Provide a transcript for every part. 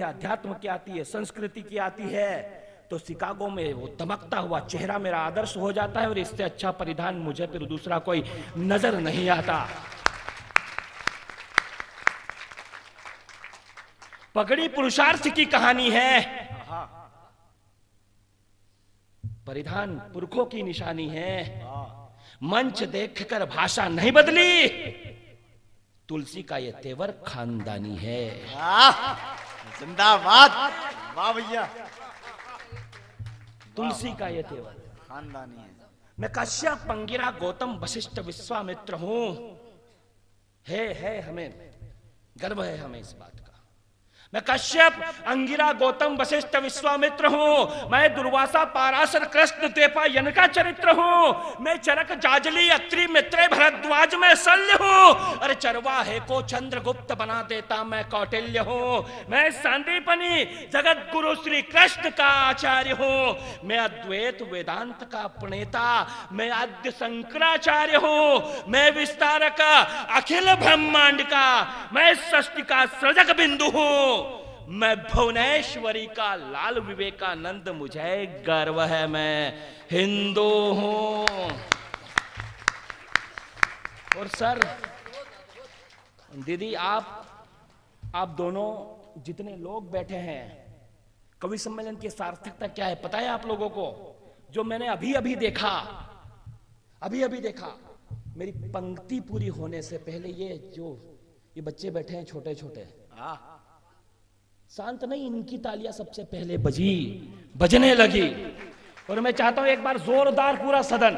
अध्यात्म की आती है, संस्कृति की आती है, तो शिकागो में वो दमकता हुआ चेहरा मेरा आदर्श हो जाता है और इससे अच्छा परिधान मुझे फिर दूसरा कोई नजर नहीं आता। पगड़ी पुरुषार्थ की कहानी है, परिधान पुरखों की निशानी है। मंच देखकर भाषा नहीं बदली, तुलसी का ये तेवर खानदानी है। जिंदाबाद, वाह भैया, तुलसी का ये तेवर खानदानी है। मैं कश्यप, अंगिरा, गौतम, वशिष्ठ, विश्वामित्र हूं। है हमें गर्व है हमें इस बात का। मैं कश्यप, अंगिरा, गौतम, वशिष्ठ, विश्वामित्र हूं। मैं दुर्वासा, पाराशर, कृष्ण, देपा, यनका चरित्र हूं। मैं चरक, जाजली, अत्रि, मित्रे, भरद्वाज में शल्य हूं। अरे चरवाहे को चंद्रगुप्त बना देता मैं कौटिल्य हूं। मैं संदीपनी, जगत गुरु श्री कृष्ण का आचार्य हूं। मैं अद्वैत वेदांत का प्रणेता, मैं आद्य शंकराचार्य हूं। मैं विस्तारक अखिल ब्रह्मांड का, मैं सृष्टि का सृजक बिंदु हूं। मैं भुवनेश्वरी का लाल विवेकानंद, मुझे गर्व है मैं हिंदू हूं। और सर, दीदी, आप दोनों जितने लोग बैठे हैं, कवि सम्मेलन की सार्थकता क्या है पता है आप लोगों को? जो मैंने अभी अभी देखा, मेरी पंक्ति पूरी होने से पहले ये बच्चे बैठे हैं छोटे छोटे, शांत नहीं, इनकी तालियां सबसे पहले बजने लगी। और मैं चाहता हूं एक बार जोरदार पूरा सदन।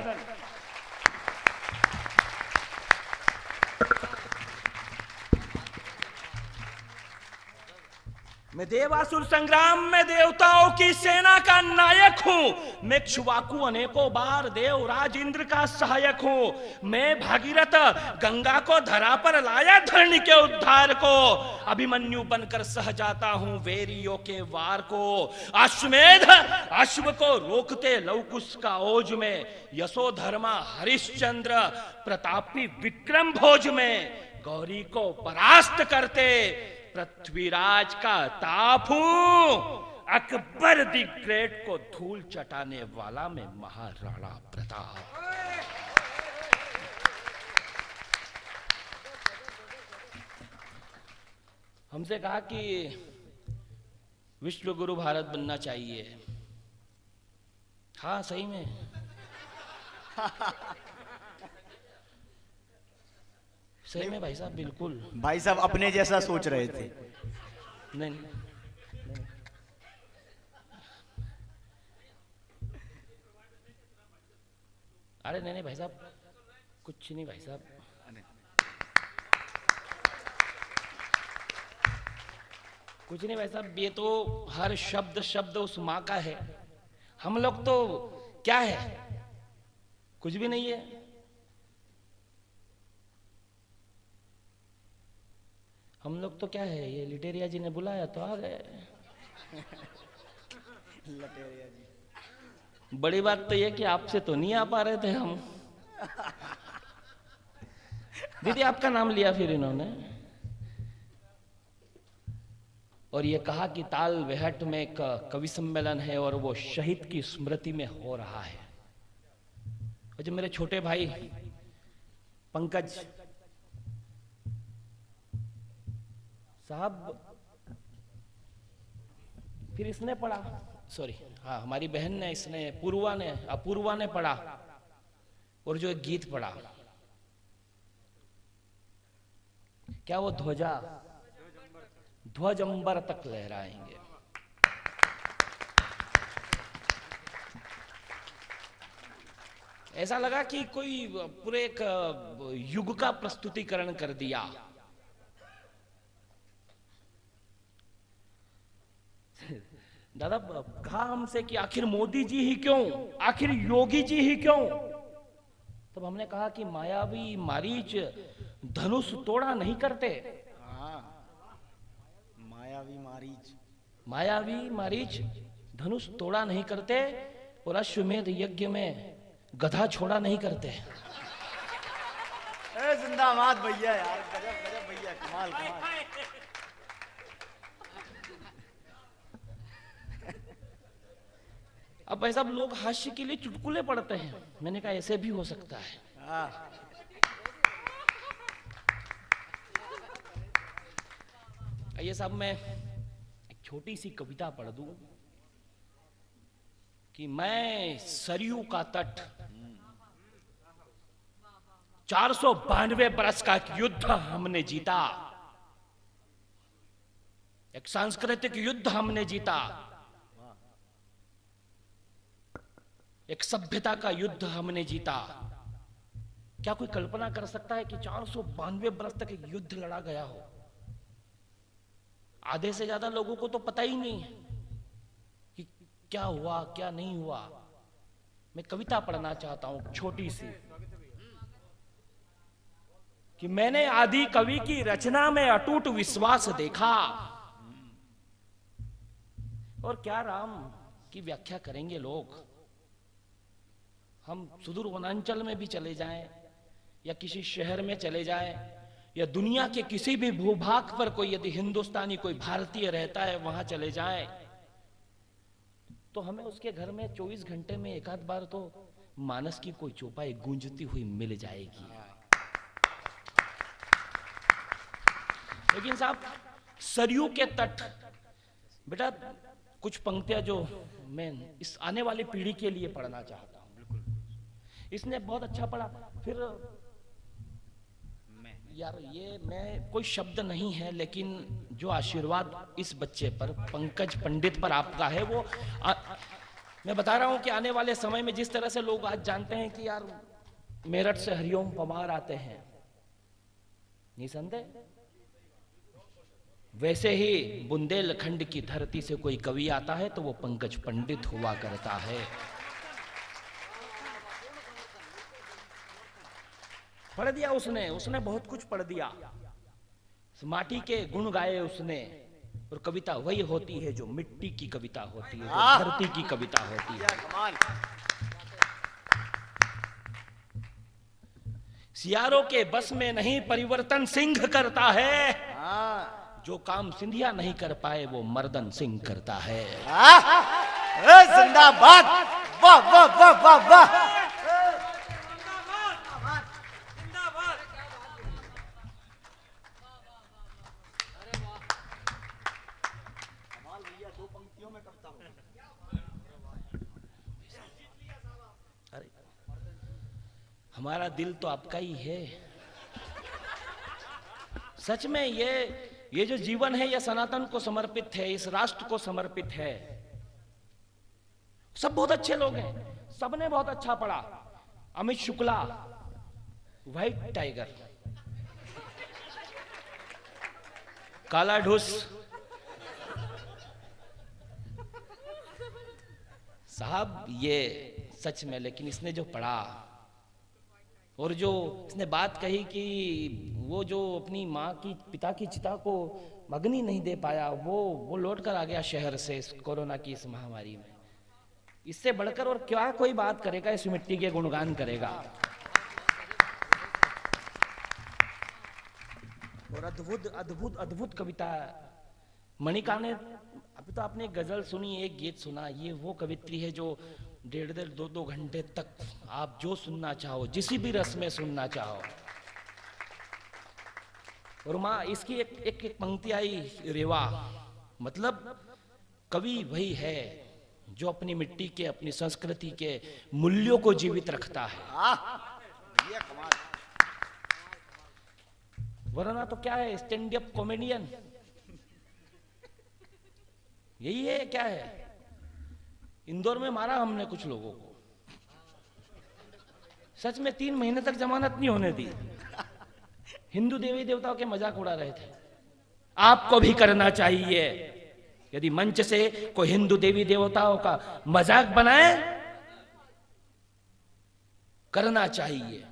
मैं देवासुर संग्राम में देवताओं की सेना का नायक हूं। मैं इक्ष्वाकु अनेकों बार देवराज इंद्र का सहायक हूं। मैं भागीरथ गंगा को धरा पर लाया धरणी के उद्धार को। अभिमन्यु बनकर सह जाता हूं वेरियों के वार को। अश्वमेध अश्व को रोकते लवकुश का ओज में। यशोधर्मा हरिश्चंद्र प्रतापी विक्रम भोज में। गौरी को परास्त करते पृथ्वीराज का ताप हूं। अकबर द ग्रेट को धूल चटाने वाला मैं महाराणा प्रताप। हमसे कहा कि विश्व गुरु भारत बनना चाहिए। हाँ सही में सही में भाई साहब, बिल्कुल भाई साहब अपने जैसा सोच रहे थे। नहीं, अरे नहीं भाई साहब, कुछ नहीं भाई साहब। कुछ नहीं भाई साहब, ये तो हर शब्द उस माँ का है। हम लोग तो क्या है, कुछ भी नहीं है। हम लोग तो क्या है, ये लिटेरिया जी ने बुलाया तो आ गए। लटेरिया जी, बड़ी बात तो ये कि आपसे तो नहीं आ पा रहे थे हम। दीदी आपका नाम लिया फिर इन्होंने, और ये कहा कि ताल बेहट में एक कवि सम्मेलन है और वो शहीद की स्मृति में हो रहा है। और जो मेरे छोटे भाई पंकज साहब, फिर इसने पढ़ा, सॉरी हाँ हमारी बहन ने, इसने अपूर्वा ने पढ़ा, और जो एक गीत पढ़ा, क्या वो ध्वज अंबर तक लहराएंगे। ऐसा लगा कि कोई पूरे एक युग का प्रस्तुतिकरण कर दिया। दादा कहा हमसे कि आखिर मोदी जी ही क्यों, आखिर योगी जी ही क्यों? तब हमने कहा कि मायावी मारीच धनुष तोड़ा नहीं करते। मायावी मारीच धनुष तोड़ा नहीं करते, और अश्वमेध यज्ञ में गधा छोड़ा नहीं करते। जिंदाबाद भैया, यार गजब गजब भैया, कमाल कमाल। अब भाई साहब लोग हास्य के लिए चुटकुले पढ़ते हैं, मैंने कहा ऐसे भी हो सकता है। हाँ। ये साहब मैं एक छोटी सी कविता पढ़ दूं कि मैं सरयू का तट 492 बरस का एक युद्ध हमने जीता, एक सांस्कृतिक युद्ध हमने जीता, एक सभ्यता का युद्ध हमने जीता। क्या कोई कल्पना कर सकता है कि 492 बरस तक एक युद्ध लड़ा गया हो? आधे से ज्यादा लोगों को तो पता ही नहीं है कि क्या हुआ क्या नहीं हुआ। मैं कविता पढ़ना चाहता हूं छोटी सी कि मैंने आदि कवि की रचना में अटूट विश्वास देखा। और क्या राम की व्याख्या करेंगे लोग। हम सुदूर वनांचल में भी चले जाएं या किसी शहर में चले जाएं या दुनिया के किसी भी भूभाग पर कोई यदि हिंदुस्तानी कोई भारतीय रहता है वहां चले जाएं तो हमें उसके घर में 24 घंटे में एक आध बार तो मानस की कोई चौपाई गूंजती हुई मिल जाएगी। लेकिन साहब सरयू के तट, बेटा कुछ पंक्तियां जो मैं इस आने वाली पीढ़ी के लिए पढ़ना चाहता हूं। इसने बहुत अच्छा पढ़ा। फिर यार ये मैं कोई शब्द नहीं है, लेकिन जो आशीर्वाद इस बच्चे पर, पंकज पंडित पर आपका है वो मैं बता रहा हूं कि आने वाले समय में जिस तरह से लोग आज जानते हैं कि यार मेरठ से हरिओम पवार आते हैं निसंदेह, वैसे ही बुंदेलखंड की धरती से कोई कवि आता है तो वो पंकज पंडित हुआ करता है। पढ़ दिया उसने बहुत कुछ पढ़ दिया। माटी के गुण गाए उसने। और कविता वही होती है जो मिट्टी की कविता होती है, जो धरती की कविता होती है। सियारों के बस में नहीं परिवर्तन सिंह करता है, जो काम सिंधिया नहीं कर पाए वो मर्दन सिंह करता है। जिंदाबाद, वाह वाह वाह वाह वाह। अरे हमारा दिल तो आपका ही है। सच में ये जो जीवन है ये सनातन को समर्पित है, इस राष्ट्र को समर्पित है। सब बहुत अच्छे लोग हैं, सबने बहुत अच्छा पढ़ा। अमित शुक्ला व्हाइट टाइगर, काला ढूस साहब, ये सच में। लेकिन इसने जो पढ़ा और जो इसने बात कही कि वो जो अपनी माँ की पिता की चिता को अग्नि नहीं दे पाया, वो लौट कर आ गया शहर से इस कोरोना की इस महामारी में। इससे बढ़कर और क्या कोई बात करेगा, इस मिट्टी के गुणगान करेगा। और अद्भुत अद्भुत अद्भुत कविता मणिका ने। अभी तो आपने गजल सुनी, एक गीत सुना। ये वो कवित्री है जो 1.5 2 घंटे तक आप जो सुनना चाहो, जिस भी रस में सुनना चाहो। और माँ इसकी एक पंक्ति आई, रेवा, मतलब कवि वही है जो अपनी मिट्टी के, अपनी संस्कृति के मूल्यों को जीवित रखता है। वरना तो क्या है, स्टैंड अप कॉमेडियन यही है। क्या है, इंदौर में मारा हमने कुछ लोगों को, सच में 3 महीने तक जमानत नहीं होने दी। हिंदू देवी देवताओं के मजाक उड़ा रहे थे। आपको भी करना चाहिए, यदि मंच से कोई हिंदू देवी देवताओं का मजाक बनाए, करना चाहिए।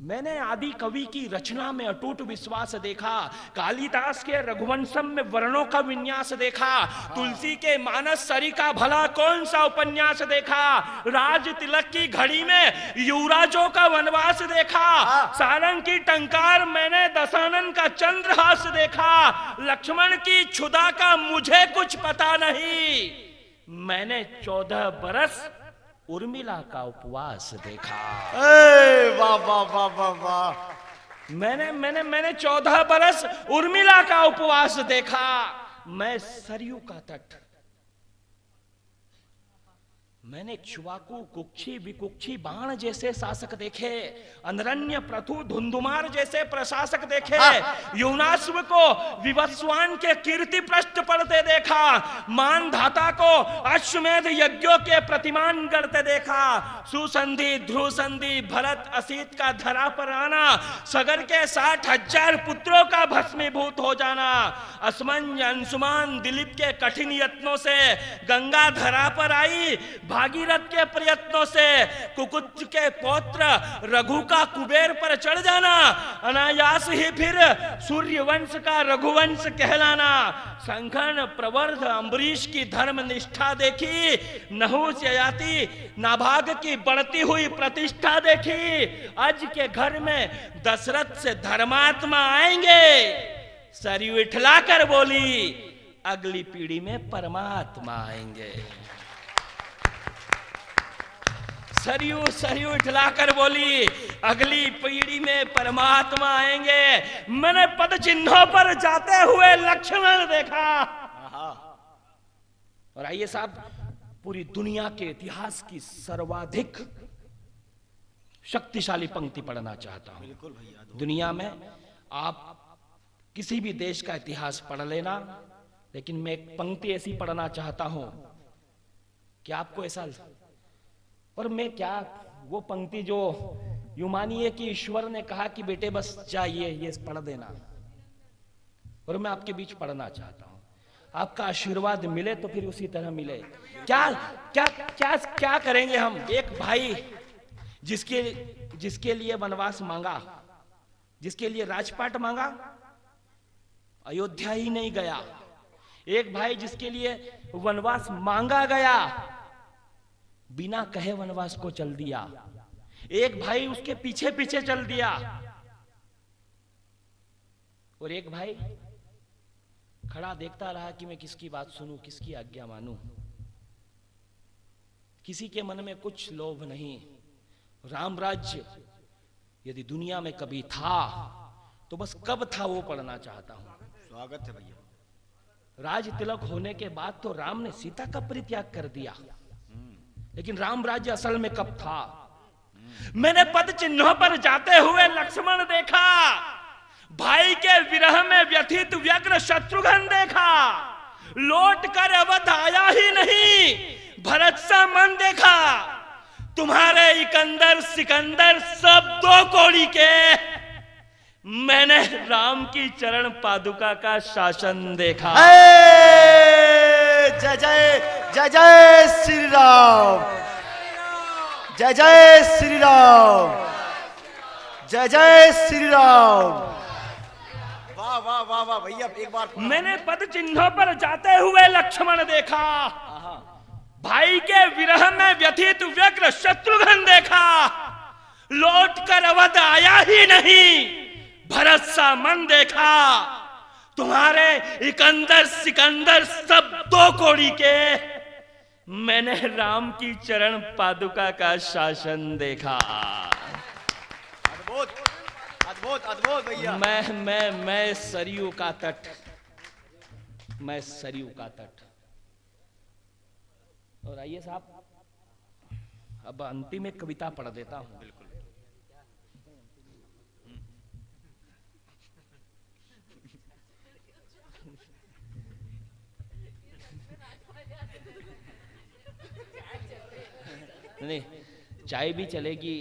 मैंने आदि कवि की रचना में अटूट विश्वास देखा, कालिदास के रघुवंशम में वर्णों का विन्यास देखा, तुलसी के मानस सरी का भला कौन सा उपन्यास देखा, राज तिलक की घड़ी में युवराजों का वनवास देखा, सारंग की टंकार मैंने दशानन का चंद्रहास देखा, लक्ष्मण की क्षुधा का मुझे कुछ पता नहीं, मैंने 14 बरस उर्मिला का उपवास देखा। वाह वाह वाह वाह वाह। मैंने 14 बरस उर्मिला का उपवास देखा। मैं सरयू का तट, मैंने इक्ष्वाकु कुक्षी विकुक्षी बाण जैसे शासक देखे, अनरण्य प्रथु धुंधुमार जैसे प्रशासक देखे, युनास्व को विवस्वान के कीर्ति पृष्ठ पढ़ते देखा, मानधाता को अश्वमेध यज्ञों के प्रतिमान करते देखा, सुसंधि ध्रुव संधि भरत असीत का धरा पर आना, सगर के 60,000 पुत्रों का भस्मीभूत हो जाना, असमंज अंशुमान दिलीप के कठिन यत्नों से गंगा धरा पर आई, भागीरथ के प्रयत्नों से कुकुच के पौत्र रघु का कुबेर पर चढ़ जाना, अनायास ही फिर सूर्यवंश का रघुवंश कहलाना, संघन प्रवर्ध अम्बरीश की धर्म निष्ठा देखी, नहुष ययाति नाभाग की बढ़ती हुई प्रतिष्ठा देखी, आज के घर में दशरथ से धर्मात्मा आएंगे, सरयू इठला कर बोली अगली पीढ़ी में परमात्मा आएंगे। सरयू इठलाकर बोली अगली पीढ़ी में परमात्मा आएंगे। मैंने पद चिन्हों पर जाते हुए लक्ष्मण देखा। और आइए साहब, पूरी दुनिया के इतिहास की सर्वाधिक शक्तिशाली पंक्ति पढ़ना चाहता हूं। बिल्कुल भैया। दुनिया में आप किसी भी देश का इतिहास पढ़ लेना, लेकिन मैं एक पंक्ति ऐसी पढ़ना चाहता हूं कि आपको ऐसा, और मैं क्या, वो पंक्ति जो यूं मानिए कि ईश्वर ने कहा कि बेटे बस जाइए ये पढ़ देना, और मैं आपके बीच पढ़ना चाहता हूं, आपका आशीर्वाद मिले तो फिर उसी तरह मिले। क्या क्या क्या क्या करेंगे हम? एक भाई जिसके लिए वनवास मांगा, जिसके लिए राजपाट मांगा, अयोध्या ही नहीं गया। एक भाई जिसके लिए वनवास मांगा गया, बिना कहे वनवास को चल दिया। एक भाई उसके पीछे पीछे चल दिया, और एक भाई खड़ा देखता रहा कि मैं किसकी बात सुनूं, किसकी आज्ञा मानूं। किसी के मन में कुछ लोभ नहीं। राम राज्य यदि दुनिया में कभी था तो बस कब था वो पढ़ना चाहता हूं। स्वागत है भैया। राज तिलक होने के बाद तो राम ने सीता का परित्याग कर दिया, लेकिन राम राज्य असल में कब था? मैंने पद चिन्हों पर जाते हुए लक्ष्मण देखा, भाई के विरह में व्यथित व्यग्र शत्रुघ्न देखा, लौट कर अवध आया ही नहीं भरत सा मन देखा, तुम्हारे इकंदर सिकंदर सब 2 कौड़ी के, मैंने राम की चरण पादुका का शासन देखा। जय जय जय जय श्री राम, जय जय श्री राम, जय जय श्री राम। वाह वाह वाह वाह भैया, एक बार मैंने पद चिन्हों पर जाते हुए लक्ष्मण देखा, भाई के विरह में व्यथित व्यग्र शत्रुघ्न देखा, लौट कर अवध आया ही नहीं भरत सा मन देखा, तुम्हारे इकंदर सिकंदर सब 2 कौड़ी के, मैंने राम की चरण पादुका का शासन देखा। अद्भुत अद्भुत अद्भुत भैया। मैं सरयू का तट, मैं सरयू का तट। और आइए साहब, अब अंतिम एक कविता पढ़ देता हूं। बिल्कुल। नहीं, चाय भी चलेगी,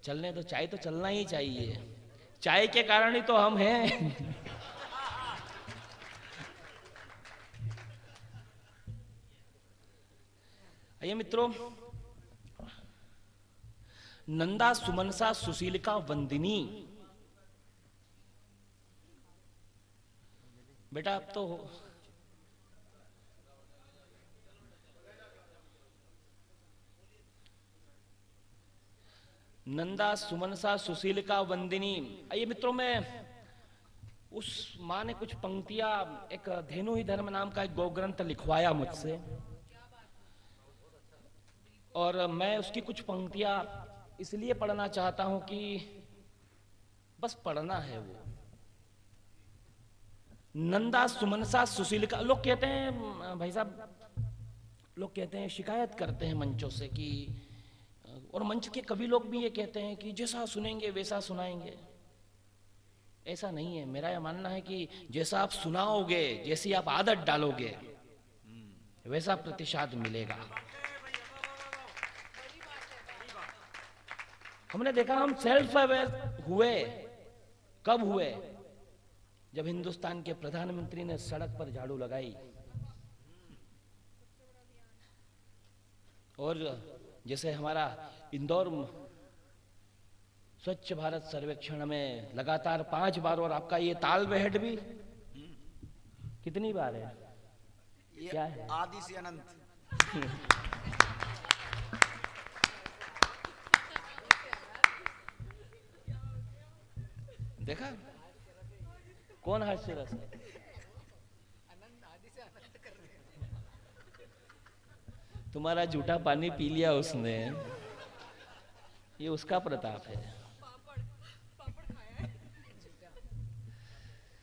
चलने तो, चाय तो चलना ही चाहिए, चाय के कारण ही तो हम हैं। आइए मित्रों, नंदा सुमनसा सुशीलिका वंदिनी। बेटा अब तो नंदा सुमनसा सुशीलिका वंदिनी। आइए मित्रों, में उस माँ ने कुछ पंक्तियां, एक धेनु ही धर्म नाम का एक गौग्रंथ लिखवाया मुझसे, और मैं उसकी कुछ पंक्तियां इसलिए पढ़ना चाहता हूं कि बस पढ़ना है वो। नंदा सुमनसा सुशीलिका। लोग कहते हैं भाई साहब, लोग कहते हैं, शिकायत करते हैं मंचों से कि, और मंच के कवि लोग भी ये कहते हैं कि जैसा सुनेंगे वैसा सुनाएंगे। ऐसा नहीं है। मेरा यह मानना है कि जैसा आप सुनाओगे, जैसी आप आदत डालोगे, वैसा प्रतिशत मिलेगा। हमने देखा, हम सेल्फ अवेयर हुए कब हुए? जब हिंदुस्तान के प्रधानमंत्री ने सड़क पर झाड़ू लगाई, और जैसे हमारा इंदौर स्वच्छ भारत सर्वेक्षण में लगातार 5 बार, और आपका ये तालबेहट भी कितनी बार है? क्या है? आदि से अनंत। देखा कौन हास्यरस है? तुम्हारा जूठा पानी पी लिया उसने, ये उसका प्रताप है।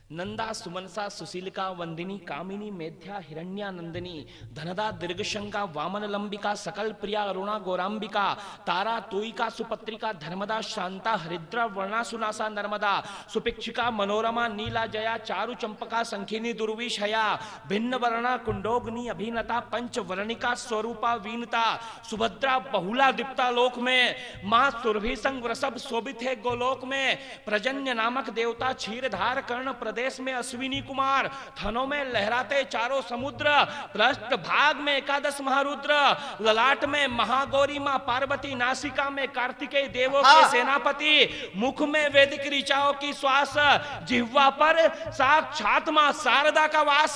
नंदा सुमनसा सुशीलिका वंदिनी कामिनी मेध्या हिरण्या नंदिनी धनदा दीर्घशंका वामन लंबिका सकल प्रिया अरुणा गौरांबिका तारा तोयिका सुपत्रिका धर्मदा शांता हरिद्रा वर्णा सुनासा नर्मदा सुपिक्षिका मनोरमा नीला जया चारु चंपका संखिनी दुर्विषया भिन्न वर्णा कुंडोगनी अभिनता पंच वर्णिका स्वरूपा वीनता सुभद्रा बहुला दीप्ता लोक में मां सुरभि संग वृषभ शोभित है गोलोक में प्रजन्य नामक देवता क्षीरधार कर्ण प्रदेश में अश्विनी कुमार थनों में लहराते चारों समुद्र पृष्ठ भाग में एकादश महारुद्र ललाट में महागौरी मां पार्वती नासिका में कार्तिकेय देवों के सेनापति मुख में वैदिक ऋचाओं की श्वास जिह्वा पर साक्षात मां शारदा का वास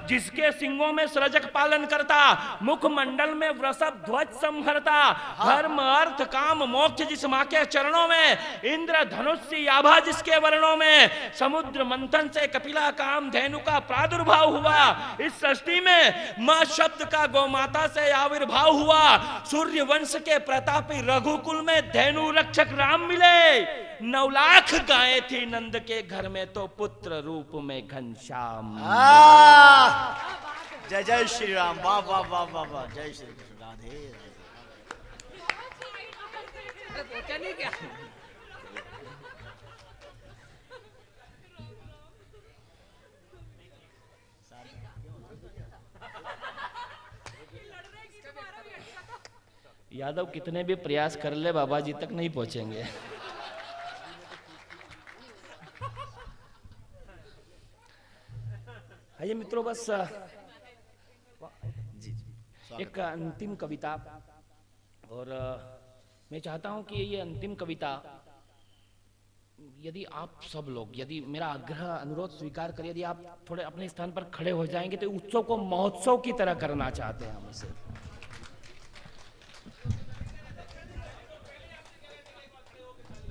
जिसके सिंगों में सृजक पालन करता मुखमंडल में वृषभ ध्वज संभरता धर्म अर्थ काम मोक्ष जिस मां के चरणों में इंद्र धनुष आभा जिसके वर्णों में समुद्र मंथन से कपिला काम धेनु का प्रादुर्भाव हुआ इस सृष्टि में मां शब्द का गौ माता से आविर्भाव हुआ सूर्य वंश के प्रतापी रघुकुल में धेनु रक्षक राम मिले 9 लाख गायें थी नंद के घर में तो पुत्र रूप में घनश्याम। जय जय श्री राम। वाह वाह वाह वाह वाह। जय श्री कृष्ण। राधे यादव कितने भी प्रयास कर ले बाबा जी तक नहीं पहुंचेंगे। आइए मित्रों, बस एक अंतिम कविता, और मैं चाहता हूं कि ये अंतिम कविता यदि आप सब लोग, यदि मेरा आग्रह अनुरोध स्वीकार करिए, यदि आप थोड़े अपने स्थान पर खड़े हो जाएंगे तो उत्सव को महोत्सव की तरह करना चाहते हैं हम इसे।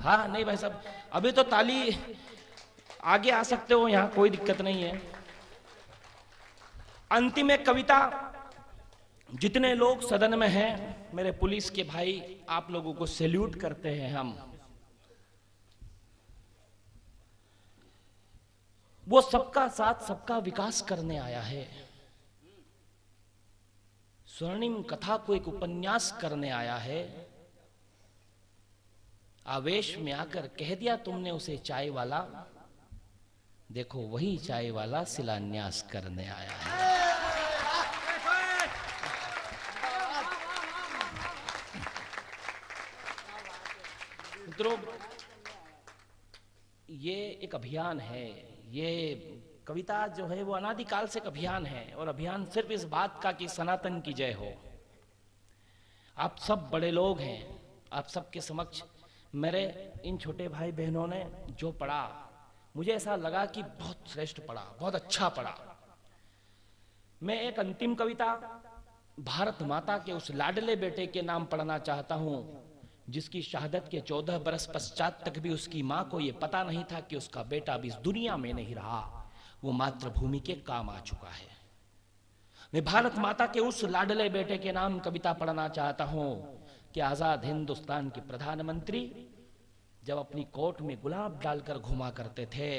हाँ नहीं भाई साहब, अभी तो ताली आगे आ सकते हो, यहां कोई दिक्कत नहीं है। अंतिम एक कविता, जितने लोग सदन में हैं, मेरे पुलिस के भाई, आप लोगों को सैल्यूट करते हैं हम। वो सबका साथ सबका विकास करने आया है, स्वर्णिम कथा को एक उपन्यास करने आया है। आवेश में आकर कह दिया तुमने उसे चाय वाला, देखो वही चाय वाला शिलान्यास करने आया है। मित्रों, ये एक अभियान है, ये कविता जो है वो अनादिकाल से एक अभियान है, और अभियान सिर्फ इस बात का कि सनातन की जय हो। आप सब बड़े लोग हैं, आप सबके समक्ष मेरे इन छोटे भाई बहनों ने जो पढ़ा, मुझे ऐसा लगा कि बहुत श्रेष्ठ पढ़ा, बहुत अच्छा पढ़ा। मैं एक अंतिम कविता भारत माता के उस लाडले बेटे के नाम पढ़ना चाहता हूं, जिसकी शहादत के 14 बरस पश्चात तक भी उसकी मां को यह पता नहीं था कि उसका बेटा अभी इस दुनिया में नहीं रहा, वो मातृभूमि के काम आ चुका है। मैं भारत माता के उस लाडले बेटे के नाम कविता पढ़ना चाहता हूं कि आजाद हिंदुस्तान के प्रधानमंत्री जब अपनी कोट में गुलाब डालकर घुमा करते थे,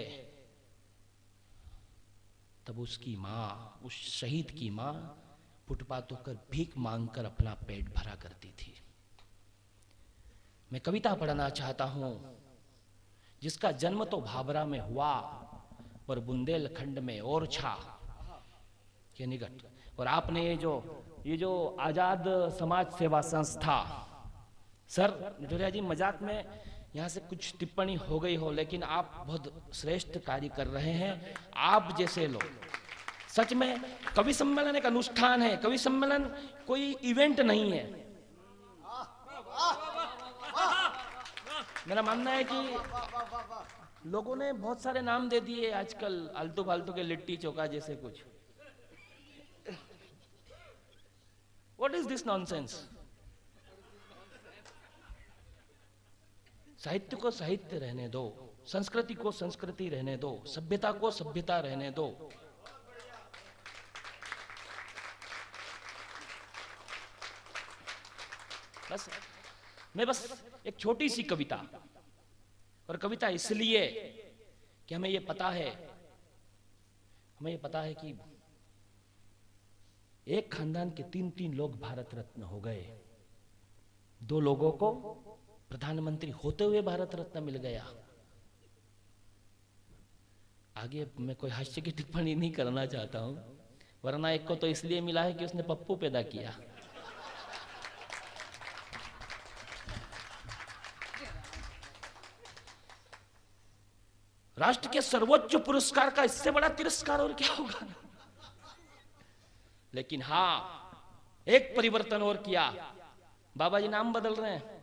तब उसकी मां, उस शहीद की मां फुटपाथ होकर भीख मांगकर अपना पेट भरा करती थी। मैं कविता पढ़ना चाहता हूं जिसका जन्म तो भाभरा में हुआ पर बुंदेलखंड में ओरछा के निकट। और आपने ये जो आजाद समाज सेवा संस्था, सर निटोरिया जी मजाक में यहाँ से कुछ टिप्पणी हो गई हो, लेकिन आप बहुत श्रेष्ठ कार्य कर रहे हैं। आप जैसे लोग, सच में कवि सम्मेलन एक अनुष्ठान है, कवि सम्मेलन कोई इवेंट नहीं है। मेरा मानना है कि लोगों ने बहुत सारे नाम दे दिए आजकल, आलतू फालतू के लिट्टी चोखा जैसे कुछ। What is this nonsense? साहित्य को साहित्य रहने दो, संस्कृति को संस्कृति रहने दो, सभ्यता को सभ्यता रहने दो। बस एक छोटी सी कविता, और कविता इसलिए कि हमें ये पता है कि एक खानदान के 3 लोग भारत रत्न हो गए, 2 लोगों को प्रधानमंत्री होते हुए भारत रत्न मिल गया। आगे मैं कोई हास्य की टिप्पणी नहीं करना चाहता हूं, वरना एक को तो इसलिए मिला है कि उसने पप्पू पैदा किया। राष्ट्र के सर्वोच्च पुरस्कार का इससे बड़ा तिरस्कार और क्या होगा। लेकिन हां, एक परिवर्तन और किया, बाबा जी नाम बदल रहे हैं।